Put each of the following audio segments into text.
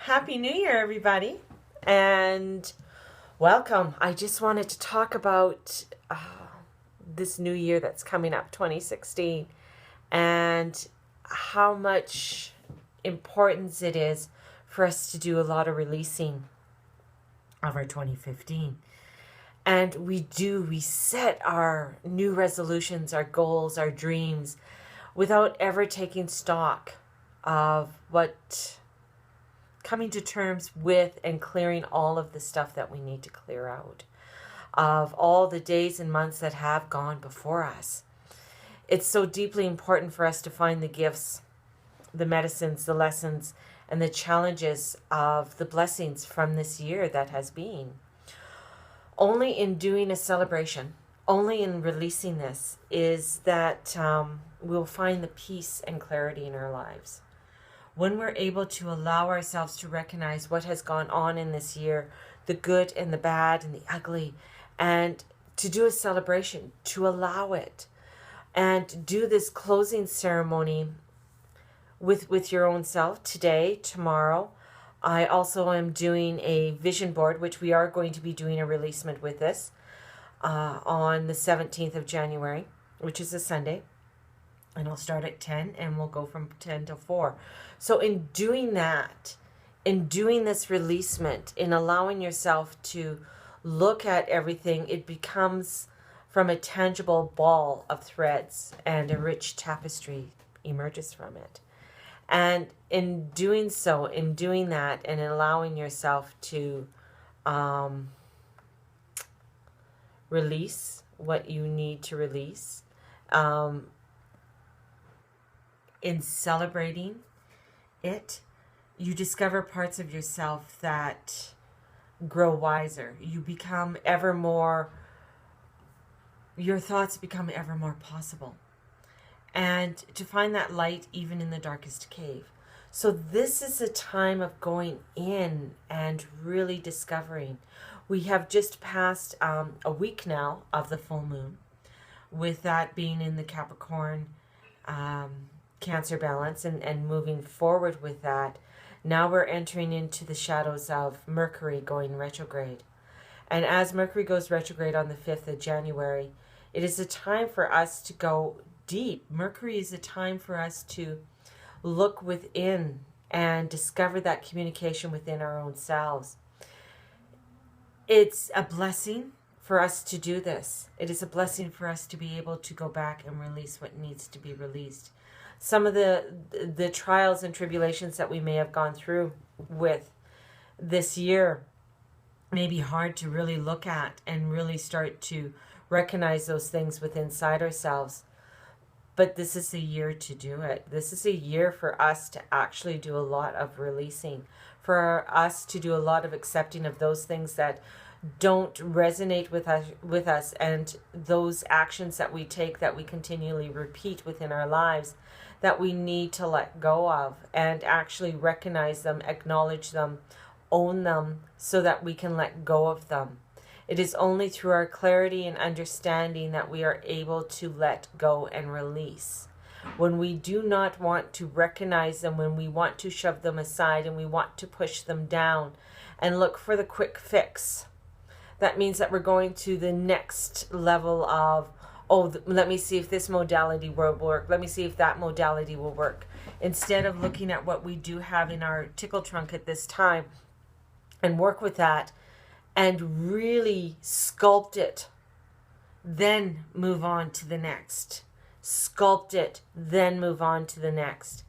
Happy New Year, everybody, and welcome. I just wanted to talk about this new year that's coming up, 2016, and how much importance it is for us to do a lot of releasing of our 2015. And we set our new resolutions, our goals, our dreams, without ever taking stock of what coming to terms with and clearing all of the stuff that we need to clear out of all the days and months that have gone before us. It's so deeply important for us to find the gifts, the medicines, the lessons, and the challenges of the blessings from this year that has been. Only in doing a celebration, only in releasing this, is that we'll find the peace and clarity in our lives. When we're able to allow ourselves to recognize what has gone on in this year, the good and the bad and the ugly, and to do a celebration, to allow it, and do this closing ceremony with your own self today, tomorrow. I also am doing a vision board, which we are going to be doing a releasement with this on the 17th of January, which is a Sunday. And I'll start at 10 and we'll go from 10 to 4. So in doing that, in doing this releasement, in allowing yourself to look at everything, it becomes from a tangible ball of threads, and a rich tapestry emerges from it. And in doing so, in doing that, and in allowing yourself to release what you need to release, in celebrating it, you discover parts of yourself that grow wiser. You become ever more, your thoughts become ever more possible. And to find that light even in the darkest cave. So this is a time of going in and really discovering. We have just passed a week now of the full moon, with that being in the Capricorn Cancer balance, and moving forward with that. Now we're entering into the shadows of Mercury going retrograde. And as Mercury goes retrograde on the 5th of January, it is a time for us to go deep. Mercury is a time for us to look within and discover that communication within our own selves. It's a blessing for us to do this. It is a blessing for us to be able to go back and release what needs to be released. Some of the trials and tribulations that we may have gone through with this year may be hard to really look at and really start to recognize those things within inside ourselves. But this is a year to do it. This is a year for us to actually do a lot of releasing, for us to do a lot of accepting of those things that don't resonate with us, and those actions that we take that we continually repeat within our lives that we need to let go of, and actually recognize them, acknowledge them, own them, so that we can let go of them. It is only through our clarity and understanding that we are able to let go and release. When we do not want to recognize them, when we want to shove them aside and we want to push them down and look for the quick fix, that means that we're going to the next level of, let me see if this modality will work. Let me see if that modality will work. Instead of looking at what we do have in our tickle trunk at this time and work with that and really sculpt it, then move on to the next. Sculpt it, then move on to the next.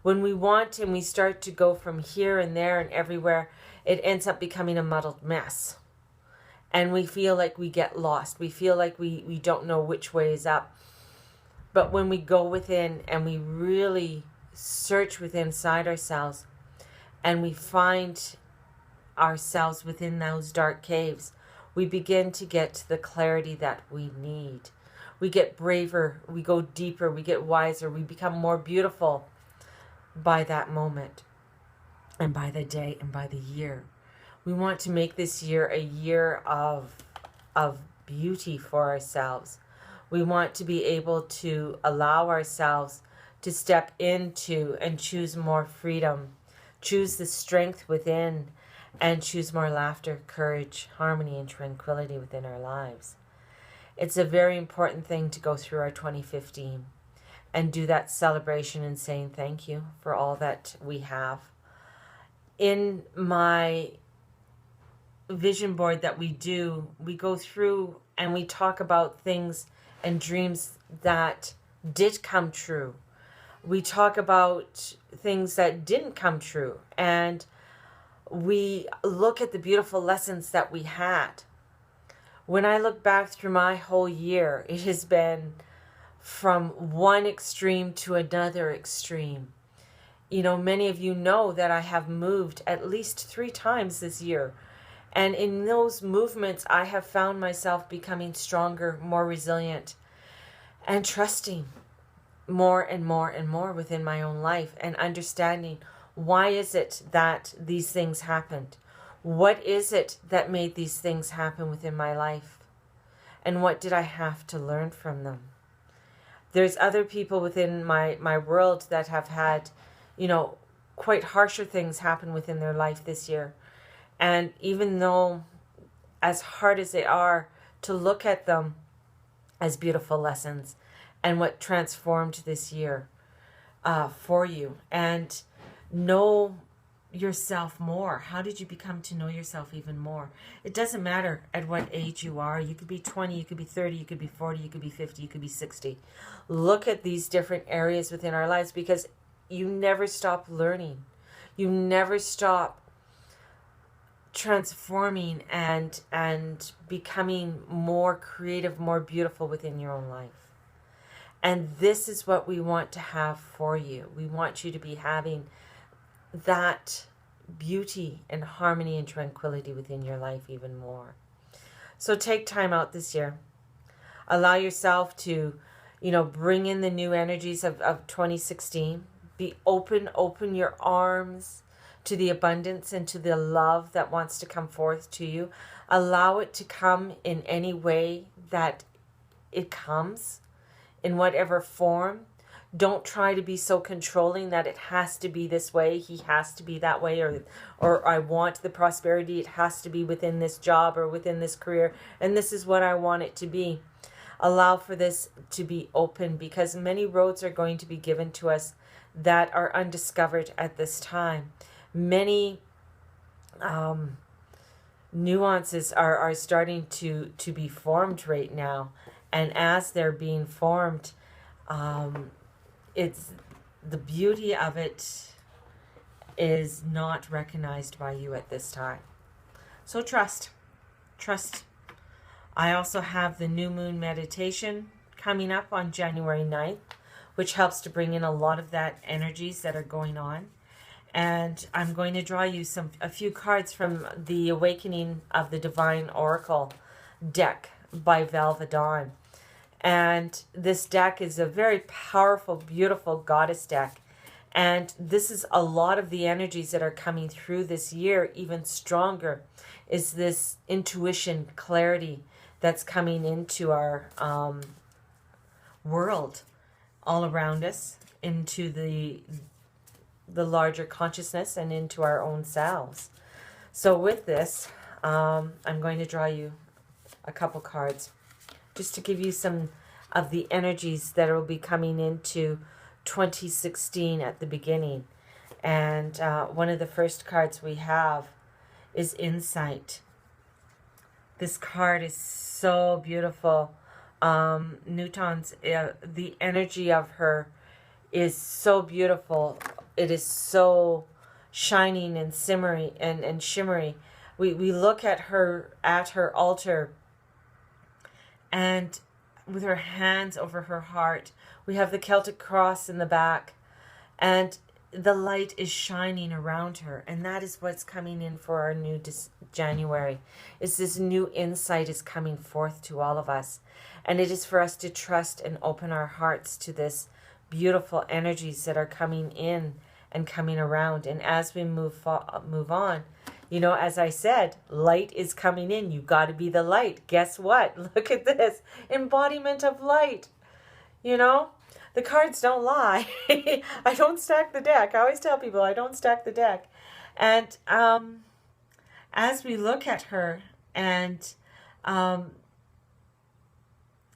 When we want and we start to go from here and there and everywhere, it ends up becoming a muddled mess. And we feel like we get lost. We feel like we don't know which way is up. But when we go within and we really search within inside ourselves, and we find ourselves within those dark caves, we begin to get to the clarity that we need. We get braver, we go deeper, we get wiser, we become more beautiful by that moment, and by the day, and by the year. We want to make this year a year of beauty for ourselves. We want to be able to allow ourselves to step into and choose more freedom, choose the strength within, and choose more laughter, courage, harmony, and tranquility within our lives. It's a very important thing to go through our 2015 and do that celebration and saying thank you for all that we have. In my vision board that we do, we go through and we talk about things and dreams that did come true. We talk about things that didn't come true, and we look at the beautiful lessons that we had. When I look back through my whole year, it has been from one extreme to another extreme. You know, many of you know that I have moved at least 3 times this year. And in those movements, I have found myself becoming stronger, more resilient, and trusting more and more and more within my own life, and understanding why is it that these things happened? What is it that made these things happen within my life? And what did I have to learn from them? There's other people within my world that have had, you know, quite harsher things happen within their life this year. And even though, as hard as they are, to look at them as beautiful lessons and what transformed this year for you, and know yourself more. How did you become to know yourself even more? It doesn't matter at what age you are. You could be 20, you could be 30, you could be 40, you could be 50, you could be 60. Look at these different areas within our lives, because you never stop learning. You never stop transforming and becoming more creative, more beautiful within your own life. And this is what we want to have for you. We want you to be having that beauty and harmony and tranquility within your life even more. So take time out this year. Allow yourself to, you know, bring in the new energies of 2016. Be open your arms to the abundance and to the love that wants to come forth to you. Allow it to come in any way that it comes, in whatever form. Don't try to be so controlling that it has to be this way, he has to be that way, or I want the prosperity, it has to be within this job or within this career, and this is what I want it to be. Allow for this to be open, because many roads are going to be given to us that are undiscovered at this time. Many nuances are starting to be formed right now, and as they're being formed, it's the beauty of it is not recognized by you at this time. So trust. I also have the new moon meditation coming up on January 9th, which helps to bring in a lot of that energies that are going on. And I'm going to draw you a few cards from the Awakening of the Divine Oracle deck by Velva Dawn. And this deck is a very powerful, beautiful goddess deck. And this is a lot of the energies that are coming through this year, even stronger, is this intuition, clarity that's coming into our world all around us, into the larger consciousness and into our own selves. So with this, I'm going to draw you a couple cards just to give you some of the energies that will be coming into 2016 at the beginning. And one of the first cards we have is Insight. This card is so beautiful. Newton's, the energy of her is so beautiful. It is so shining and shimmery and shimmery. We look at her altar, and with her hands over her heart, we have the Celtic cross in the back, and the light is shining around her. And that is what's coming in for our new January, is this new insight is coming forth to all of us. And it is for us to trust and open our hearts to this beautiful energies that are coming in and coming around. And as we move on, you know, as I said, light is coming in. You got to be the light. Guess what? Look at this embodiment of light. You know, the cards don't lie. I don't stack the deck. I always tell people I don't stack the deck. And as we look at her and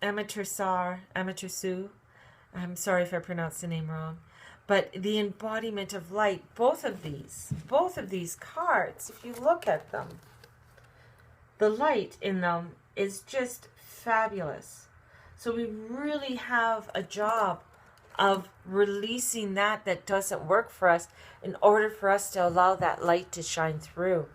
Amaterasu, I'm sorry if I pronounced the name wrong, but the embodiment of light, both of these cards, if you look at them, the light in them is just fabulous. So we really have a job of releasing that doesn't work for us in order for us to allow that light to shine through.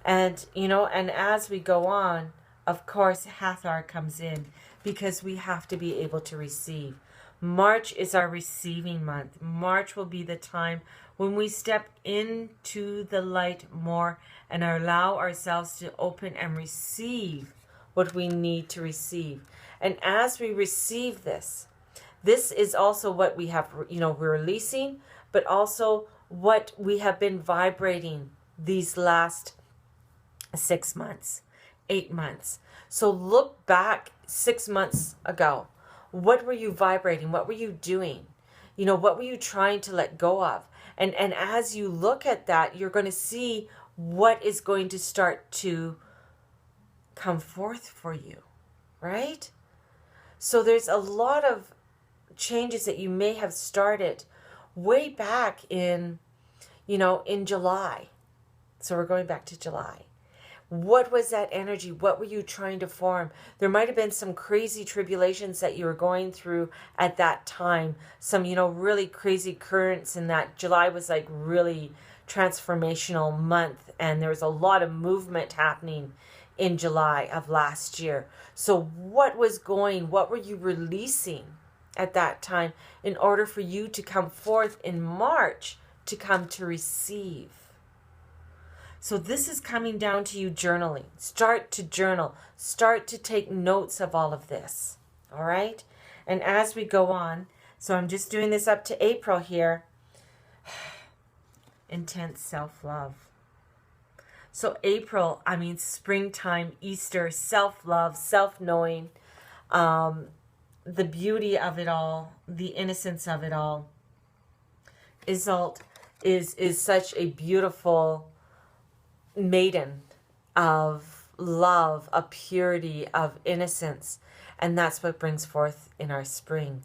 And, and as we go on, of course, Hathor comes in because we have to be able to receive. March is our receiving month. March will be the time when we step into the light more and allow ourselves to open and receive what we need to receive. And as we receive this is also what we have, we're releasing, but also what we have been vibrating these last 6 months, 8 months. So look back 6 months ago. What were you vibrating? What were you doing? What were you trying to let go of? And as you look at that, you're going to see what is going to start to come forth for you, right? So there's a lot of changes that you may have started way back in July. So we're going back to July. What was that energy? What were you trying to form? There might have been some crazy tribulations that you were going through at that time. Some, really crazy currents in that. July was like really transformational month. And there was a lot of movement happening in July of last year. So what were you releasing at that time in order for you to come forth in March to come to receive? So this is coming down to you journaling. Start to journal. Start to take notes of all of this. All right? And as we go on, so I'm just doing this up to April here. Intense self-love. So April, springtime, Easter, self-love, self-knowing, the beauty of it all, the innocence of it all. Iseult is such a beautiful maiden of love, of purity, of innocence. And that's what brings forth in our spring.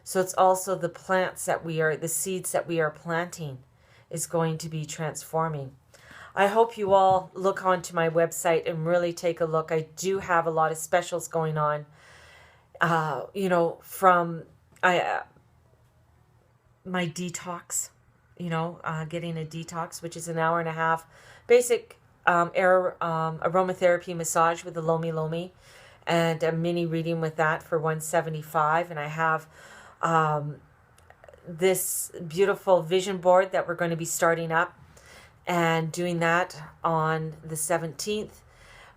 So it's also the the seeds that we are planting is going to be transforming. I hope you all look onto my website and really take a look. I do have a lot of specials going on, from my detox, getting a detox, which is an hour and a half basic aromatherapy massage with the Lomi Lomi, and a mini reading with that for $175. And I have this beautiful vision board that we're going to be starting up and doing that on the 17th.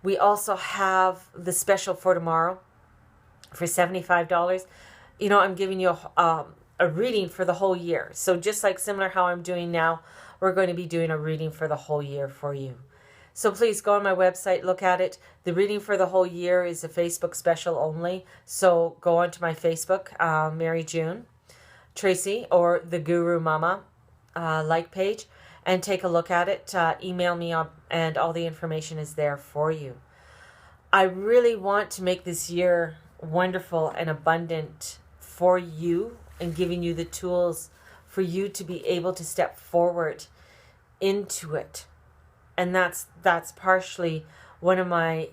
We also have the special for tomorrow for $75. I'm giving you a reading for the whole year. So just like similar how I'm doing now, we're going to be doing a reading for the whole year for you. So please go on my website, look at it. The reading for the whole year is a Facebook special only. So go onto my Facebook, Mary June Tracy, or the Guru Mama like page, and take a look at it. Email me up, and all the information is there for you. I really want to make this year wonderful and abundant for you, and giving you the tools for you to be able to step forward into it. And that's partially one of my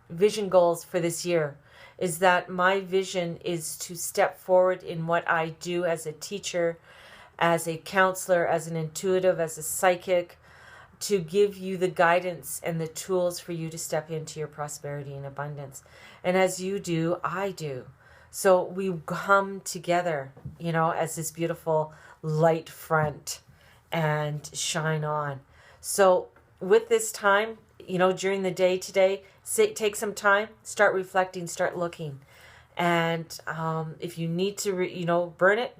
vision goals for this year, is that my vision is to step forward in what I do as a teacher, as a counselor, as an intuitive, as a psychic, to give you the guidance and the tools for you to step into your prosperity and abundance. And as you do, I do. So we come together, as this beautiful light front and shine on. So with this time, during the day today, take some time, start reflecting, start looking. And if you need to, burn it.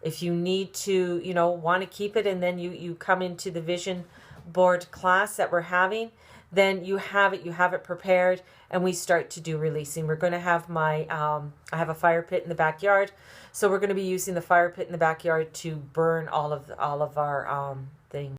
If you need to, want to keep it, and then you come into the vision board class that we're having, then you have it prepared, and we start to do releasing. We're going to have I have a fire pit in the backyard, so we're going to be using the fire pit in the backyard to burn all of our things.